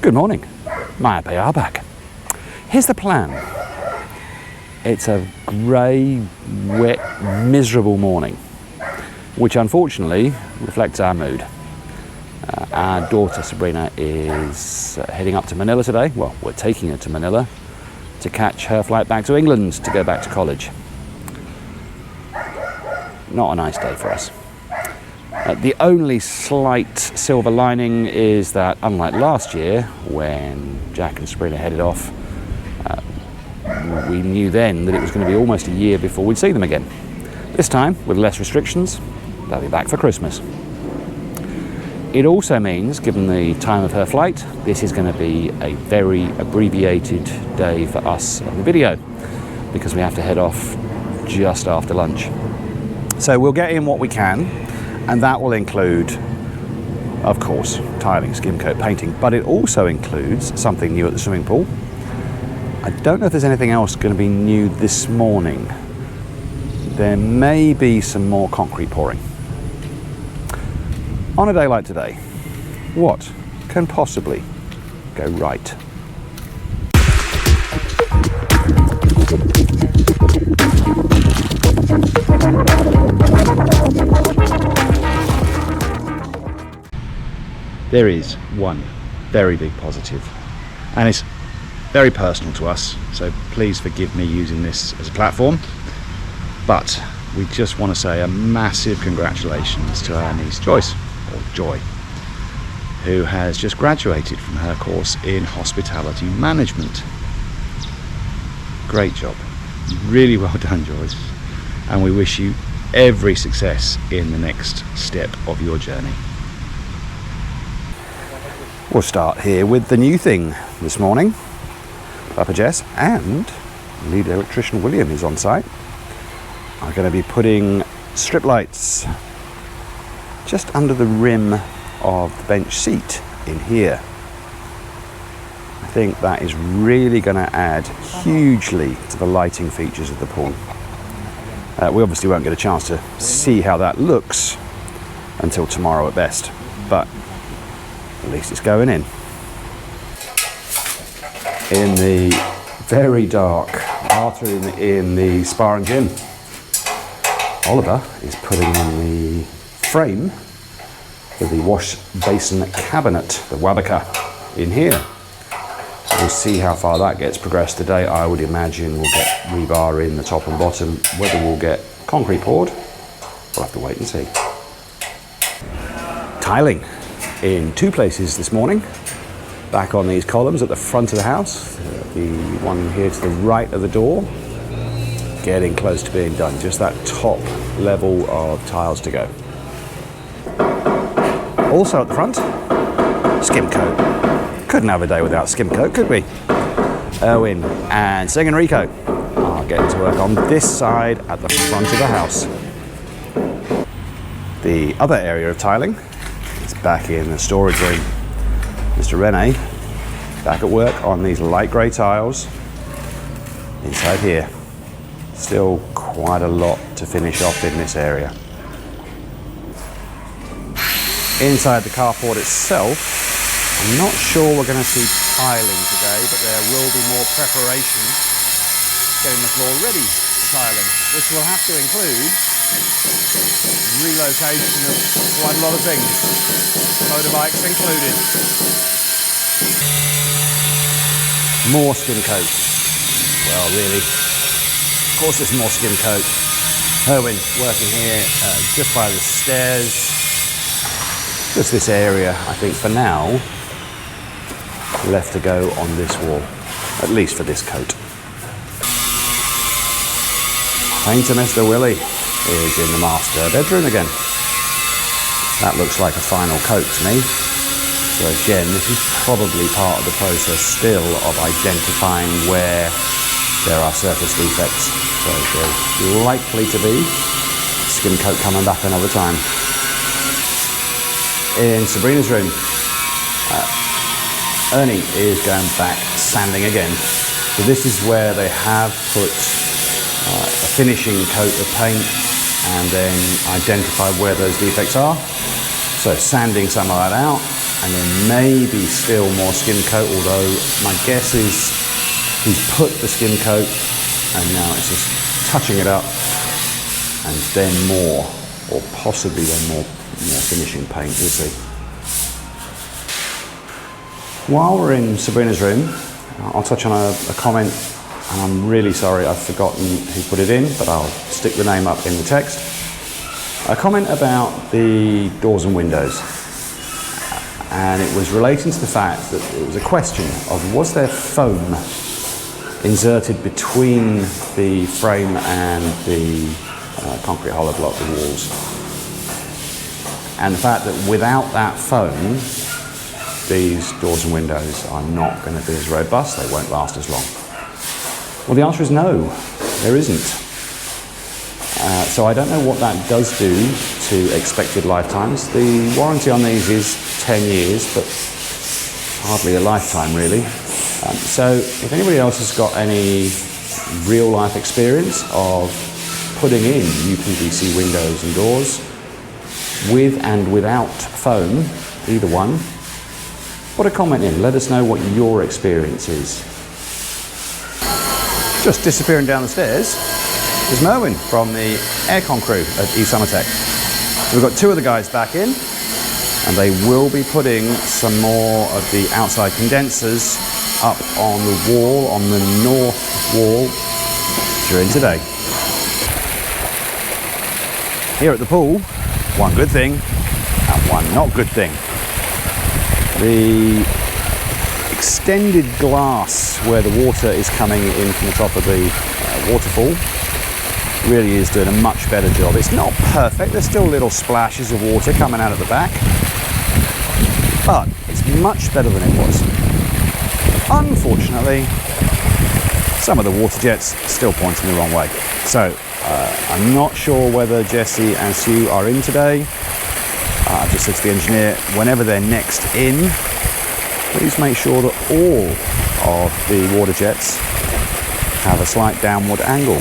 Good morning, Maya are back. Here's the plan. It's a grey, wet, miserable morning, which unfortunately reflects our mood. Our daughter Sabrina is heading up to Manila today. Well, we're taking her to Manila to catch her flight back to England to go back to college. Not a nice day for us. The only slight silver lining is that, unlike last year, when Jack and Sabrina headed off, we knew then that it was going to be almost a year before we'd see them again. This time, with less restrictions, they'll be back for Christmas. It also means, given the time of her flight, this is going to be a very abbreviated day for us on the video, because we have to head off just after lunch. So we'll get in what we can, and that will include, of course, tiling, skim coat, painting, but it also includes something new at the swimming pool. I don't know if there's anything else going to be new this morning. There may be some more concrete pouring. On a day like today, what can possibly go right? There is one very big positive, and it's very personal to us, so please forgive me using this as a platform, but we just want to say a massive congratulations to our niece Joyce, or Joy, who has just graduated from her course in hospitality management. Great job, really well done, Joyce, and we wish you every success in the next step of your journey. We'll start here with the new thing this morning. Papa Jess and lead electrician William is on site. I'm going to be putting strip lights just under the rim of the bench seat in here. I think that is really going to add hugely to the lighting features of the pool. We obviously won't get a chance to see how that looks until tomorrow at best, but at least it's going in. In the very dark bathroom in the spa and gym, Oliver is putting in the frame for the wash basin cabinet, the Wabaka, in here. We'll see how far that gets progressed today. I would imagine we'll get rebar in the top and bottom. Whether we'll get concrete poured, we'll have to wait and see. Tiling in two places this morning. Back on these columns at the front of the house. The one here to the right of the door, getting close to being done. Just that top level of tiles to go. Also at the front, skim coat. Couldn't have a day without skim coat, could we? Erwin and Sing and Rico are getting to work on this side at the front of the house. The other area of tiling is back in the storage room. Mr. Rene back at work on these light grey tiles inside here. Still quite a lot to finish off in this area. Inside the carport itself, I'm not sure we're going to see tiling today, but there will be more preparation getting the floor ready for tiling, which will have to include relocation of quite a lot of things, motorbikes included. More skim coat. Well, really, of course there's more skim coat. Erwin working here just by the stairs. Just this area, I think, for now, left to go on this wall, at least for this coat. Painter Mr. Willie is in the master bedroom again. That looks like a final coat to me. So again, this is probably part of the process still of identifying where there are surface defects. So there's likely to be skim coat coming back another time. In Sabrina's room, Ernie is going back sanding again. So this is where they have put a finishing coat of paint and then identified where those defects are. So sanding some of that out and then maybe still more skim coat, although my guess is he's put the skim coat and now it's just touching it up and then more, or possibly then more finishing paint, we'll see. While we're in Sabrina's room, I'll touch on a comment, and I'm really sorry I've forgotten who put it in, but I'll stick the name up in the text. A comment about the doors and windows, and it was relating to the fact that it was a question of was there foam inserted between the frame and the concrete hollow block, the walls, and the fact that without that foam these doors and windows are not going to be as robust, they won't last as long. Well, the answer is no, there isn't. So I don't know what that does do to expected lifetimes. The warranty on these is 10 years, but hardly a lifetime really. So if anybody else has got any real life experience of putting in UPVC windows and doors with and without foam, either one, put a comment in, let us know what your experience is. Just disappearing down the stairs is Merwin from the aircon crew at East Somertech. We've got two of the guys back in, and they will be putting some more of the outside condensers up on the wall, on the north wall, during today. Here at the pool, one good thing and one not good thing. The extended glass where the water is coming in from the top of the waterfall really is doing a much better job. It's not perfect, there's still little splashes of water coming out at the back, but it's much better than it was. Unfortunately, some of the water jets still pointing the wrong way. So I'm not sure whether Jesse and Sue are in today. I've just said to the engineer, whenever they're next in, please make sure that all of the water jets have a slight downward angle.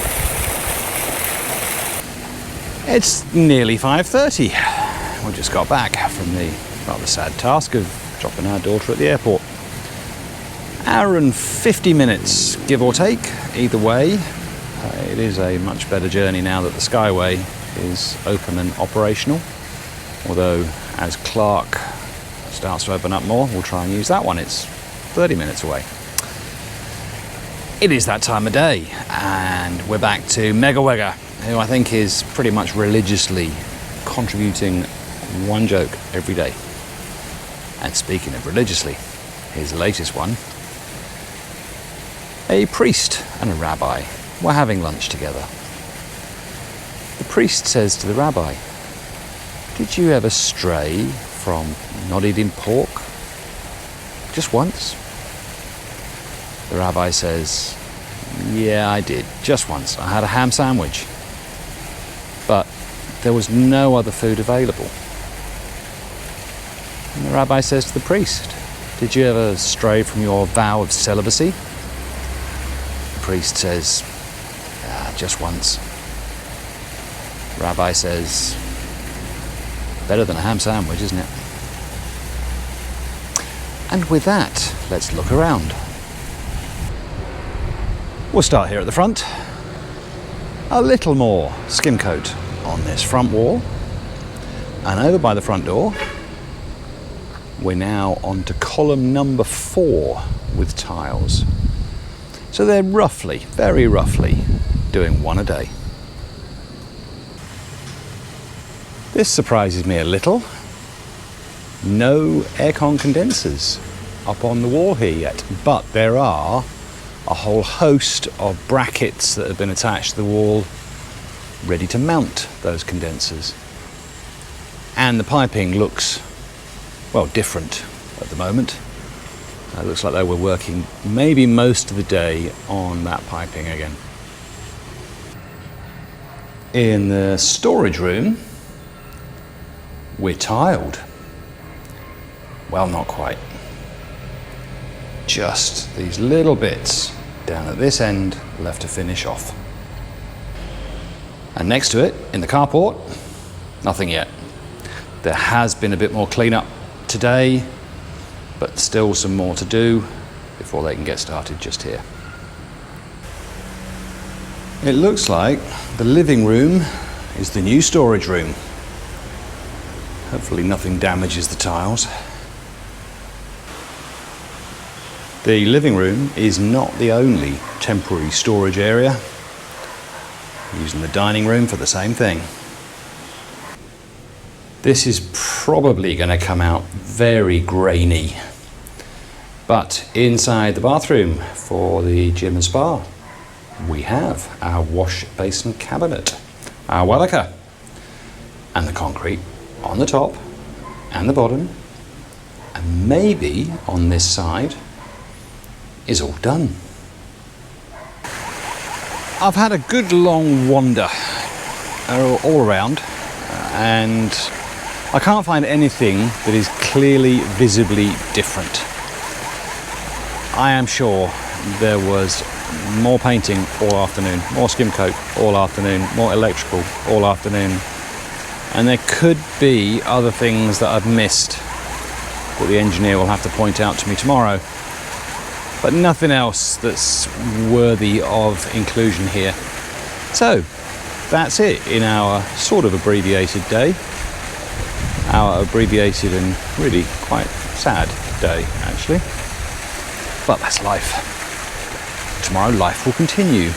It's nearly 5:30. We just got back from the rather sad task of dropping our daughter at the airport. Hour and 50 minutes, give or take, either way. It is a much better journey now that the Skyway is open and operational. Although, as Clark starts to open up more, we'll try and use that one. It's 30 minutes away. It is that time of day, and we're back to Megawega, who I think is pretty much religiously contributing one joke every day. And speaking of religiously, his latest one. A priest and a rabbi were having lunch together. The priest says to the rabbi, "Did you ever stray from not eating pork? Just once?" The rabbi says, "Yeah, I did, just once. I had a ham sandwich. But there was no other food available." And the rabbi says to the priest, "Did you ever stray from your vow of celibacy?" The priest says, "Just once." The rabbi says, "Better than a ham sandwich, isn't it?" And with that, let's look around. We'll start here at the front. A little more skim coat on this front wall. And over by the front door, we're now on to column number 4 with tiles. So they're roughly, very roughly, doing one a day. This surprises me a little. No aircon condensers up on the wall here yet, but there are a whole host of brackets that have been attached to the wall ready to mount those condensers. And the piping looks, well, different at the moment. It looks like they were working maybe most of the day on that piping again. In the storage room, we're tiled. Well, not quite. Just these little bits down at this end left to finish off. And next to it, in the carport, nothing yet. There has been a bit more cleanup today. but still some more to do before they can get started just here. It looks like the living room is the new storage room. Hopefully nothing damages the tiles. The living room is not the only temporary storage area. Using the dining room for the same thing. This is probably going to come out very grainy. But inside the bathroom for the gym and spa, we have our wash basin cabinet, our Walliker, and the concrete on the top and the bottom, and maybe on this side, is all done. I've had a good long wander all around, and I can't find anything that is clearly, visibly different. I am sure there was more painting all afternoon, more skim coat all afternoon, more electrical all afternoon, and there could be other things that I've missed that the engineer will have to point out to me tomorrow, but nothing else that's worthy of inclusion here. So that's it in our sort of abbreviated day, our abbreviated and really quite sad day actually, but that's life. Tomorrow life will continue.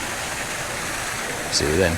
See you then.